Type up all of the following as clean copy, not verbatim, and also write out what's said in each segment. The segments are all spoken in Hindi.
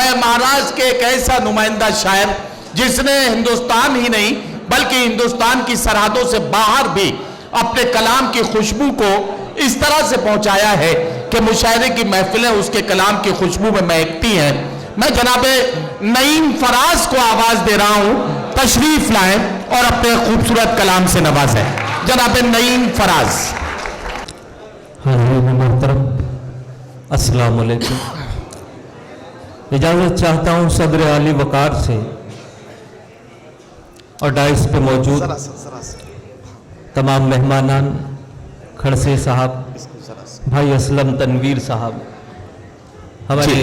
मैं महाराष्ट्र के एक ऐसा नुमाइंदा शायर जिसने हिंदुस्तान ही नहीं बल्कि हिंदुस्तान की सरहदों से बाहर भी अपने कलाम की खुशबू को इस तरह से पहुंचाया है कि मुशायरे की महफिलें उसके कलाम की खुशबू में महकती हैं। मैं जनाबे नईम फराज को आवाज दे रहा हूं, तशरीफ लाएं और अपने खूबसूरत कलाम से नवाजें। जनाबे नईम फराज। मोहतरम, अस्सलाम वालेकुम। इजाज़त चाहता हूँ सदर आली वकार से और डाइस पे मौजूद तमाम मेहमानान, खड़से साहब, भाई असलम तनवीर साहब, हमारे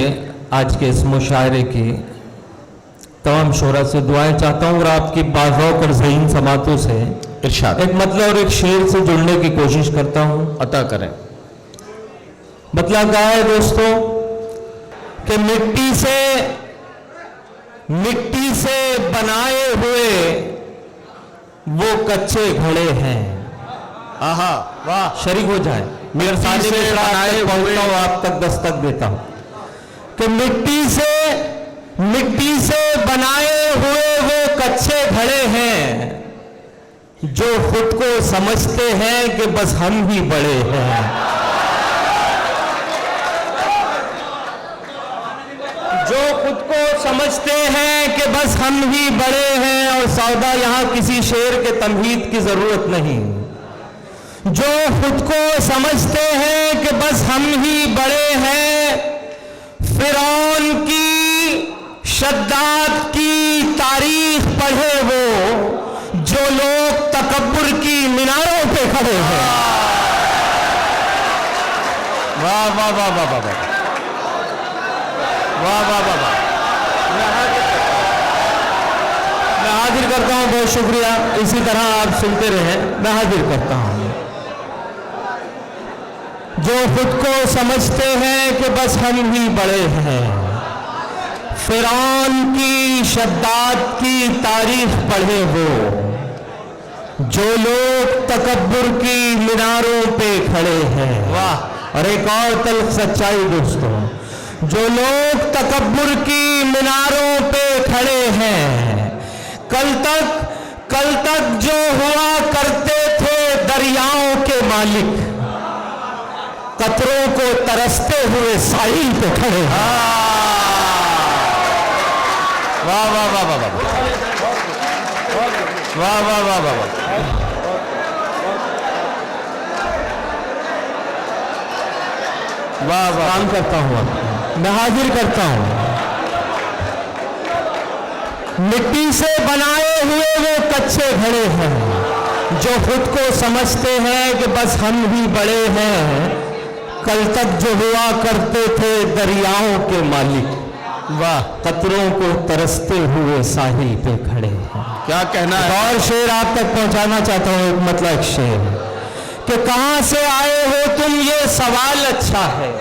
आज के इस मुशायरे की तमाम शोरा से दुआएं चाहता हूँ और आपकी बाज़ौक़ और ज़हीन समातों से इरशाद एक मतलब और एक शेर से जुड़ने की कोशिश करता हूँ। अता करें। बतला कहा है दोस्तों कि मिट्टी से बनाए हुए वो कच्चे घड़े हैं। आहा वाह, शरीक हो जाए मेरे साथ से बनाए हुए आप तक दस्तक देता हूं कि मिट्टी से बनाए हुए वो कच्चे घड़े हैं जो खुद को समझते हैं कि बस हम ही बड़े हैं। जो खुद को समझते हैं कि बस हम ही बड़े हैं, और सौदा यहां किसी शेर के तमहीद की जरूरत नहीं। जो खुद को समझते हैं कि बस हम ही बड़े हैं, फिरौन की शद्दाद की तारीख पढ़े वो जो लोग तकब्बुर की मीनारों पे खड़े हैं। वाह वाह वाह वाह वाह वाह वाह वाह वाह। मैं हाजिर करता हूं, बहुत शुक्रिया। इसी तरह आप सुनते रहें। मैं हाजिर करता हूं। जो खुद को समझते हैं कि बस हम ही बड़े हैं, फिरौन की शद्दाद की तारीख पढ़े वो जो लोग तकब्बुर की मीनारों पे खड़े हैं। वाह। और एक और तल्ख सच्चाई दोस्तों, जो लोग तकब्बुर की मीनारों पे खड़े हैं, कल तक जो हुआ करते थे दरियाओं के मालिक, कतरों को तरसते हुए साहिल पे खड़े हैं। वाह वाह वाह वाह वाह वाह वाह वाह वाह वाह। वाह वाह। काम करता हूं, मैं हाजिर करता हूं। मिट्टी से बनाए हुए वो कच्चे घड़े हैं जो खुद को समझते हैं कि बस हम ही बड़े हैं, कल तक जो हुआ करते थे दरियाओं के मालिक, वाह, कतरों को तरसते हुए साहिल पे खड़े हैं। क्या कहना है? और शेर आप तक पहुंचाना चाहता हूं, एक मतलब शेर कि कहां से आए हो तुम, ये सवाल अच्छा है।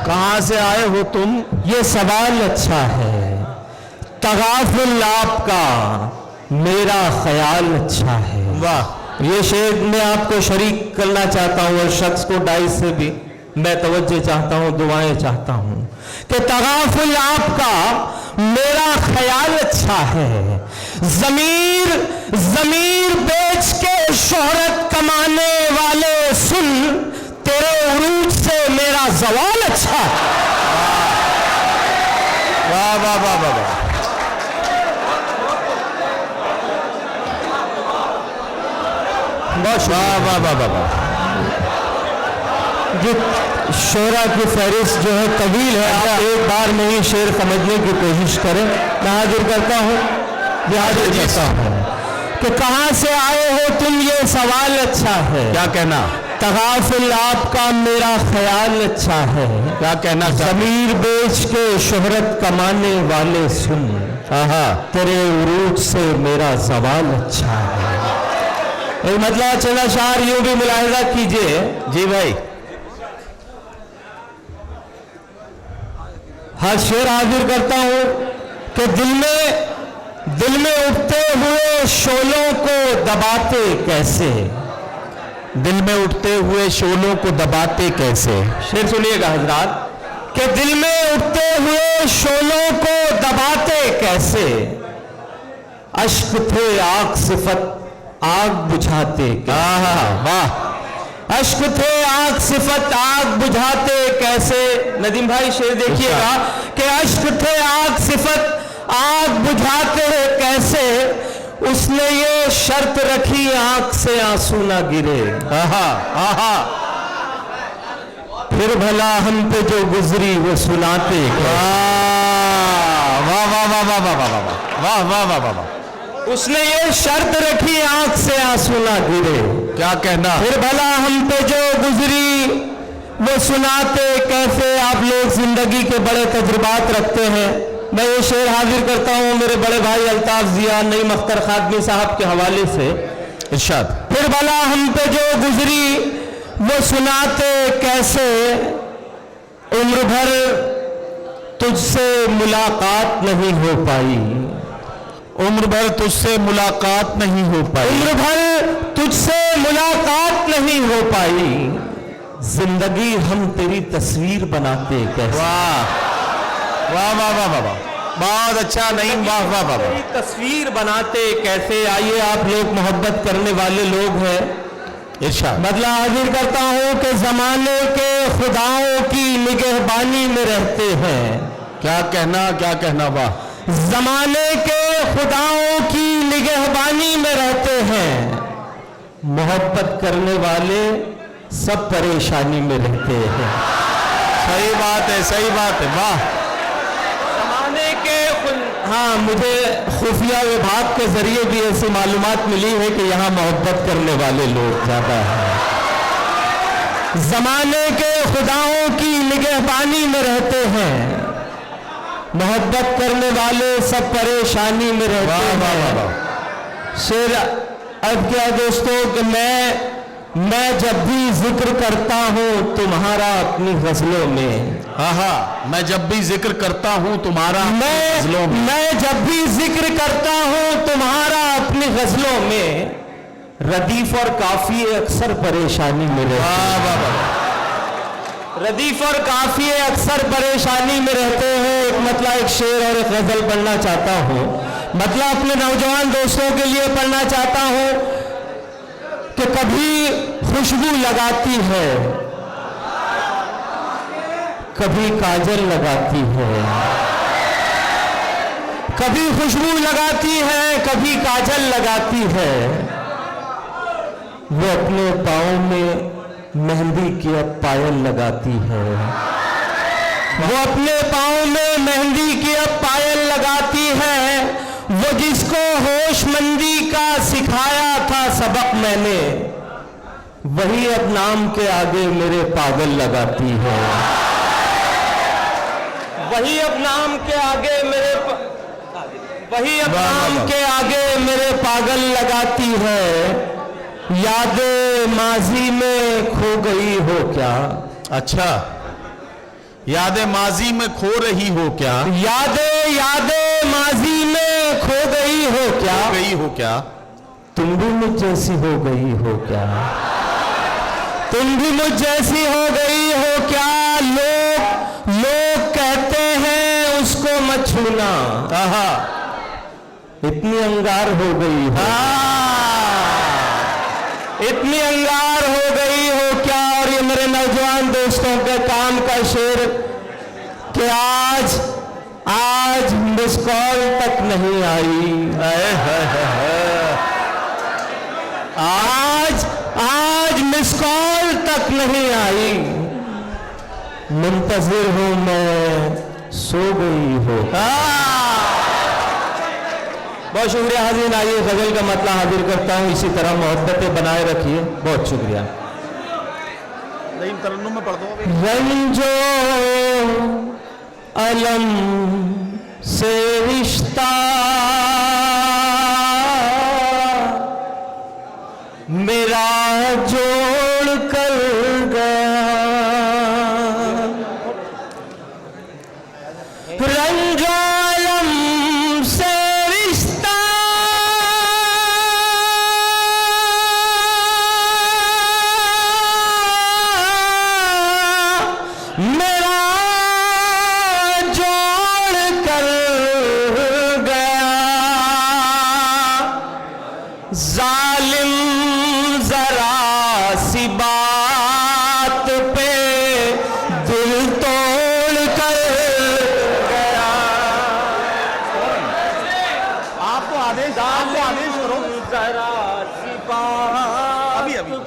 कहां से आए हो तुम, ये सवाल अच्छा है। तगाफुल आपका, मेरा ख्याल अच्छा है। वाह। ये शेर मैं आपको शरीक करना चाहता हूं और शख्स को डाइस से भी मैं तवज्जो चाहता हूं, दुआएं चाहता हूं कि तगाफुल आपका, मेरा ख्याल अच्छा है। ज़मीर बेच के शोहरत कमाने वाले सुन, तेरे उरूज से मेरा ज़वाल अच्छा है। वाह वाह वाह वाह वाह। वाह वाह वाह वाह वाह। ये शोरा की फहरिस्त जो है तवील है, आप एक बार में ही शेर समझने की कोशिश करें। मैं हाजिर करता हूँ कि कहां से आए हो तुम, ये सवाल अच्छा है। क्या कहना? तगाफुल आपका, मेरा ख्याल अच्छा है। क्या कहना? ज़मीर बेच के शोहरत कमाने वाले सुन, तेरे उरूज से मेरा ज़वाल अच्छा है। एक मतलब चला शार यूं भी मुलाहिजा कीजिए। जी भाई। हर शेर हाजिर करता हूं कि दिल में उठते हुए शोलों को दबाते कैसे, दिल में उठते हुए शोलों को दबाते कैसे। शेर सुनिएगा हजरात कि दिल में उठते हुए शोलों को दबाते कैसे, अश्क थे आग सिफत आग बुझाते कैसे। वाह, अश्क थे आग सिफत आग बुझाते कैसे। नदीम भाई शेर देखिएगा कि अश्क थे आग सिफत आग बुझाते कैसे, उसने ये शर्त रखी आंख से आंसू ना गिरे। आहा आहा, फिर भला हम पे जो गुजरी वो सुनाते। वाह वाह वाह वाह वाह वाह वाह वाह वाह वाह वाह, उसने ये शर्त रखी आंख से आंसू ना गिरे। क्या कहना, फिर भला हम पे जो गुजरी वो सुनाते कैसे। आप लोग जिंदगी के बड़े तजुर्बात रखते हैं। मैं ये शेर हाजिर करता हूं मेरे बड़े भाई अल्ताफ जिया नईम अख्तर खादमी साहब के हवाले से। इरशाद, फिर भला हम पे जो गुजरी वो सुनाते कैसे, उम्र भर तुझसे मुलाकात नहीं हो पाई। उम्र भर तुझसे मुलाकात नहीं हो पाई, उम्र भर तुझसे मुलाकात नहीं हो पाई, जिंदगी हम तेरी तस्वीर बनाते कैसे। वाह वाह वाह वाह वाह, बहुत अच्छा। नहीं, वाह वाह वाह, तेरी तस्वीर बनाते कैसे। आइए, आप लोग मोहब्बत करने वाले लोग हैं। बदला हाजिर करता हूं कि जमाने के खुदाओं की निगहबानी में रहते हैं। क्या कहना, क्या कहना, वाह। जमाने के खुदाओं की निगहबानी में रहते हैं, मोहब्बत करने वाले सब परेशानी में रहते हैं। सही बात है, सही बात है, वाह। जमाने के हाँ, मुझे खुफिया विभाग के जरिए भी ऐसी मालूमात मिली है कि यहाँ मोहब्बत करने वाले लोग ज्यादा हैं। जमाने के खुदाओं की निगहबानी में रहते हैं, मोहब्बत करने वाले सब परेशानी में रहते हैं। शेर अब क्या दोस्तों कि मैं जब भी जिक्र करता हूं तुम्हारा अपनी गजलों में। हाँ, मैं जब भी जिक्र करता हूं तुम्हारा मैं जब भी जिक्र करता हूं तुम्हारा अपनी गजलों में, रदीफ और काफिये अक्सर परेशानी में रहते हैं। रदीफ और काफिये अक्सर परेशानी में रहते हैं। एक मतलब एक शेर और एक गजल पढ़ना चाहता हूं, मतलब अपने नौजवान दोस्तों के लिए पढ़ना चाहता हूं कि कभी खुशबू लगाती है, कभी काजल लगाती है, कभी खुशबू लगाती है, कभी काजल लगाती है। वो अपने पाँव में मेहंदी की अब पायल लगाती है। वो अपने पाँव में मेहंदी की अब पायल लगाती है। वो जिसको होशमंदी का सिखाया था सबक मैंने, वही अब नाम के आगे मेरे पागल लगाती है। वही अब नाम के आगे वही अब नाम के आगे मेरे पागल लगाती है। यादें माजी में खो गई हो क्या। अच्छा, यादें माजी में खो रही हो क्या। यादें माजी में खो गई हो क्या। तुम भी मुझ जैसी हो गई हो क्या। तुम भी मुझ जैसी हो गई हो क्या। लोग कहते हैं उसको मत छूना। इतनी अंगार हो गई हो, इतनी अंगार हो गई हो क्या। और ये मेरे नौजवान दोस्तों के काम का शेर कि आज मिस कॉल तक नहीं आई। आज मिस कॉल तक नहीं आई। मुंतजिर हूं मैं, सो गई हो। बहुत शुक्रिया हाजिर। आइए गजल का मतलब हाजिर करता हूं। इसी तरह मोहब्बतें बनाए रखिए। बहुत शुक्रिया। तरन्नुम में पढ़ता हूं। रंजो अलम से रिश्ता मेरा जोड़ कर गया। रंजो अलम से रिश्ता मेरा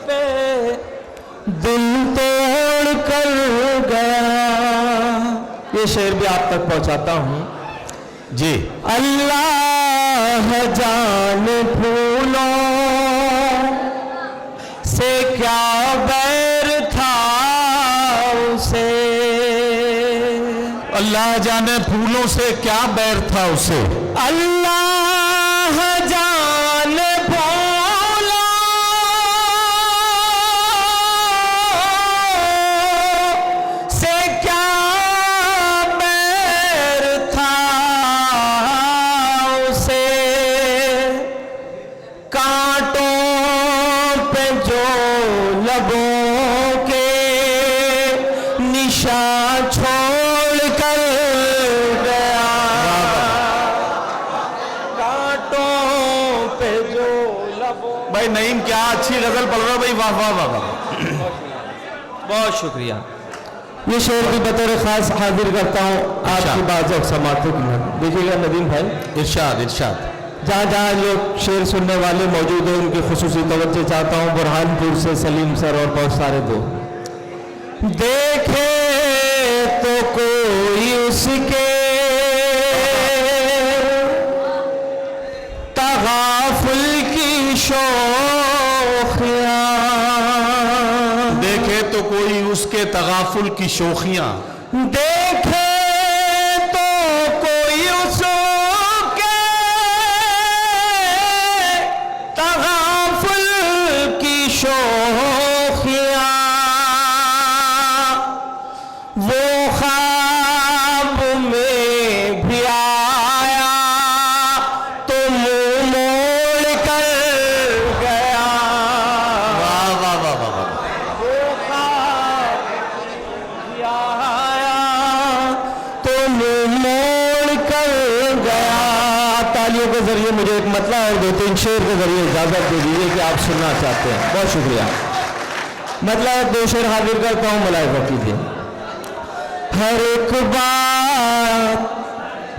पे दिल तोड़ कर गया। ये शेर भी आप तक पहुंचाता हूं जी। अल्लाह जाने फूलों से क्या बैर था उसे, अल्लाह जाने फूलों से क्या बैर था उसे, अल्लाह जाने फूलों से क्या बैर था उसे, कांटों पे जो लबों के निशान छोड़ कर गया, कांटों पे जो लबों। भाई नईम क्या अच्छी गजल पढ़ रहा हो भाई, वाह वाह वाह वाह। बहुत शुक्रिया। ये शेर भी बतौर खास हाजिर करता हूँ आपकी बात जब समाते की। देखिएगा नदीम भाई, इरशाद इरशाद। जहाँ जहाँ लोग शेर सुनने वाले मौजूद हैं उनकी खुसूसी तवज्जो चाहता हूँ। बुरहानपुर से सलीम सर और बहुत सारे दोस्त। देखे तो कोई उसके तगाफुल की शोखियाँ, देखे तो कोई उसके तगाफुल की शोखियां, देखे तो कोई उसके तगाफुल की शोखियाँ, वो ख्वाब में भी आया तो मुंह मोड़ कर गया। वाह वाह वाह वाह वाह। वो ख्वाब भी आया तो मुंह मोड़ कर गया। तालियों के जरिए मुझे एक मतला और 2-3 शेर के जरिए इजाजत दे दीजिए कि आप सुनना चाहते हैं। बहुत शुक्रिया। मतलब 2 शेर हाजिर करता हूँ, मुलाहिजा कीजिए। हर एक बात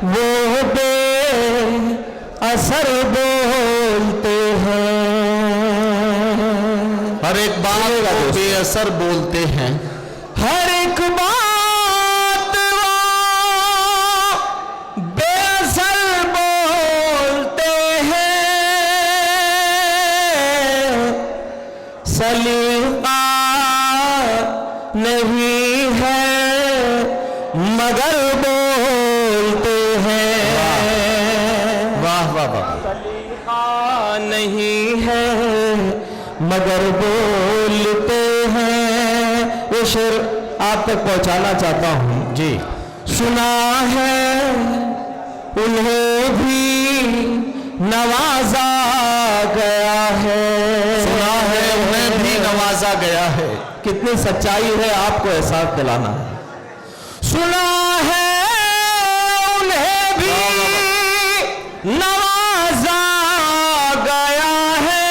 वो बेअसर बोलते हैं, हर एक बात को बेअसर बोलते हैं, हर एक बात वो बेअसर बोलते हैं, सलीका नहीं है मगर बोलते हैं। वाह वाह वाह। सलीका नहीं है मगर बोलते हैं। ये शेर आप तक पहुंचाना चाहता हूं जी। सुना है उन्हें भी नवाजा गया है, सुना है उन्हें भी नवाजा गया है। कितनी सच्चाई है आपको एहसास दिलाना है। सुना है उन्हें भी नवाजा गया है,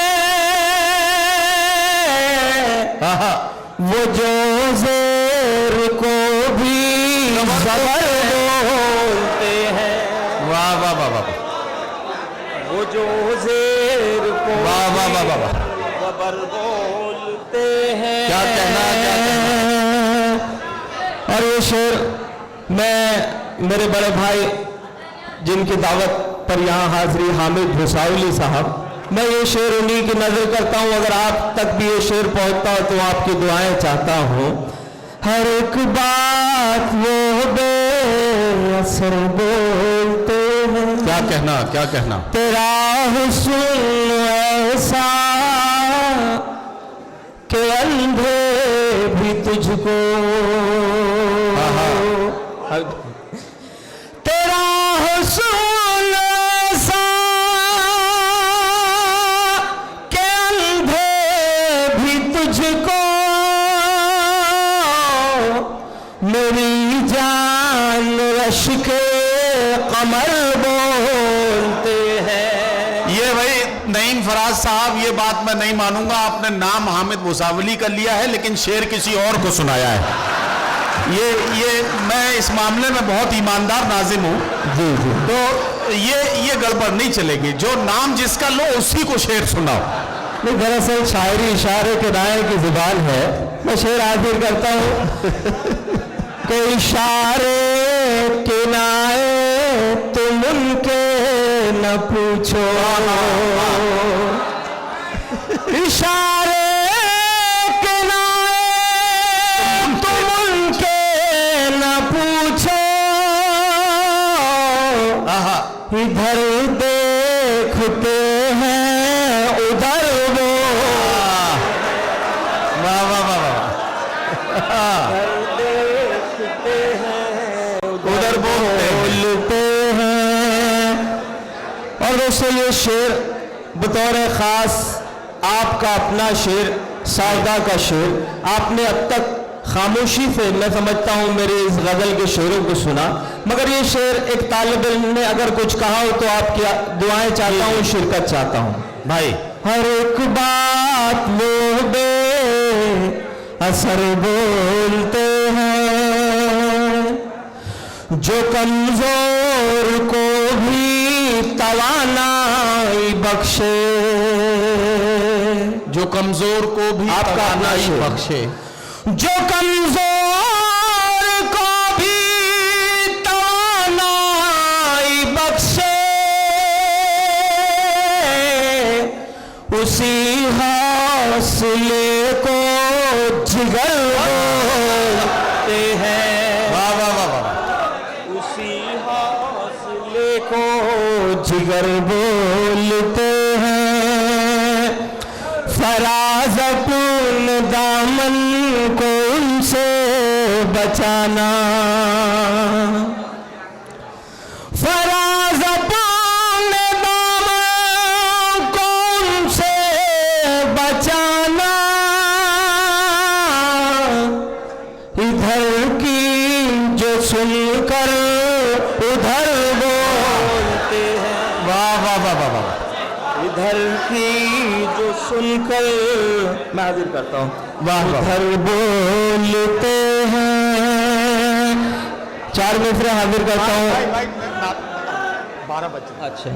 वो जो ज़ेर को भी ज़बर बोलते हैं। वाह वाह वाह वाह। वो जो ज़ेर को वाह वाह वाह वाह वाह। ज़बर बोलते हैं। क्या कहना, क्या और ये शेर मैं मेरे बड़े भाई जिनकी दावत पर यहाँ हाजिरी हामिद भुसावली साहब, मैं ये शेर उन्हीं की नजर करता हूँ। अगर आप तक भी ये शेर पहुँचता हो तो आपकी दुआएं चाहता हूँ। हर एक बात वो बेअसर बोलते हैं। क्या कहना, क्या कहना। तेरा हुस्न ऐसा कि अंधे भी तुझको, तेरा हुस्न ऐसा कि अंधे भी तुझको, मेरी जान रश के कमर बोलते हैं। ये भाई नईम फराज साहब, ये बात मैं नहीं मानूंगा। आपने नाम हामिद भुसावली का लिया है लेकिन शेर किसी और को सुनाया है। ये मैं इस मामले में बहुत ईमानदार नाजिम हूँ जी जी। तो ये गड़बड़ नहीं चलेगी। जो नाम जिसका लो उसी को शेर सुनाओ। नहीं, दरअसल शायरी इशारे के दाए की जुबान है। मैं शेर हाजिर करता हूँ कि इशारे किनाए तुम उनके न पूछो, इशारे किनाए तुम उनके न पूछो, इधर देखते हैं उधर वो, वाह वाह वाह वाह, देखते हैं उधर बोलते हैं। और दोस्तों ये शेर बतौर खास आपका अपना शेर, सावदा का शेर, आपने अब तक खामोशी से मैं समझता हूं मेरे इस गजल के शेरों को सुना, मगर ये शेर एक तालिब इल्म ने अगर कुछ कहा हो तो आपकी दुआएं चाहता हूं, शिरकत चाहता हूं भाई। हर एक बात वो बे असर बोलते हैं, जो कमजोर को भी तवानाई बख्शे, जो कमजोर को भी आपका अपना तवानाई शेर। बख्शे, जो कमजोर को भी तवानाई बख्शे, उसी हौसले को जिगर बोलते हैं। वाह वाह वाह वाह, उसी हौसले को जिगर बोलते हैं। फराज अपने दामन को उनसे बचाना, फराज अपने दामन को उनसे बचाना, इधर की जो सुनकर उधर बोलते हैं। वाह वाह वाह वाह वाह, इधर की जो सुनकर मैं हाजिर करता हूँ, वाह वाह। उधर बोलते हैं। 4 मिसरे हाजिर करता हूँ। 12 बजे। अच्छा,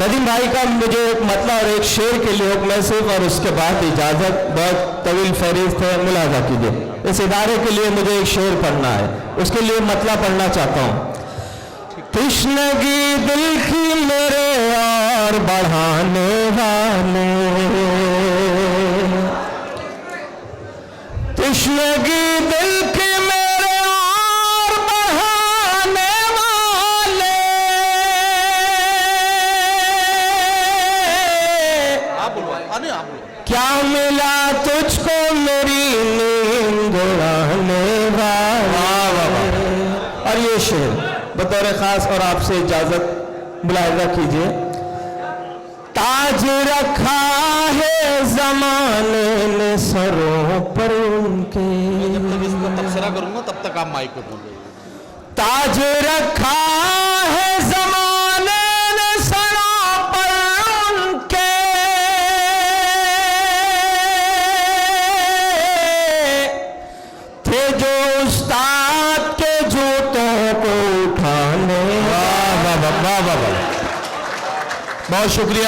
नदीम भाई का मुझे एक मतला और एक शेर के लिए हुक्म सिर्फ, और उसके बाद इजाजत। बहुत तवील फहरिस्त है, मुलाजा कीजिए। इस इदारे के लिए मुझे एक शेर पढ़ना है, उसके लिए मतला पढ़ना चाहता हूँ। तृष्णगी दिल की मेरे और बढ़ाने वाले, तृष्णगी दिल की मेरे और बढ़ाने वाले, क्या मिला तुझको मेरी नींद उड़ाने वाले। और ये शेर बतौर खास और आपसे इजाजत मुलाहिजा कीजिए। ताज रखा है जमाने ने सरों पर उनके, जब तक इसका तबसरा करूंगा तब तक आप माइक पे बोलिए। ताज रखा है जमाने ने सरों पर उनके, थे जो उस्ताद के जूतों को उठाने। वाह वाह वाह वाह वाह, बहुत शुक्रिया।